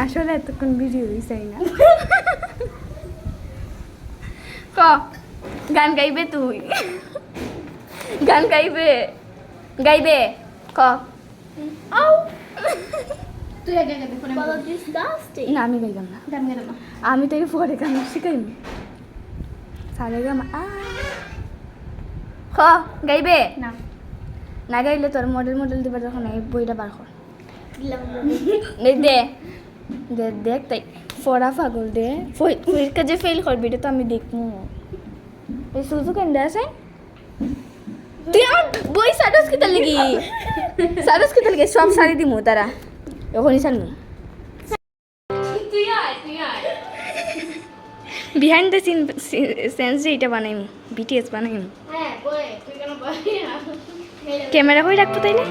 আসলে এতক্ষণ ভিডিও চাই না ক গান গাইবে তুই গান গাইবে গাইবে ক আউ তুই আগে আগে ফোনে বলো ডিসগাস্টিং না আমি গাইলাম না গান গান না আমি তো পরে গান শিখাইম সারে গাম খ গাইবে না না গাইলে তোর মডেল দিবার যখন এই বইটা বার কর দিলাম দে দে দেখ তাই ফড়া পাগল দে পরীক্ষা যে ফেল করবি এটা তো আমি দেখবো এই সুজু কেন আছে তুই আমার বই সারস কি তার লাগি সব সারি দিমু তারা এখনই সারমু তুই আয় বিহাইন্ড দ্য সিন সেন্স যে এটা বানাইমু বিটিএস বানাইমু হ্যাঁ বই তুই কেন বই ক্যামেরা কই রাখবো তাইলে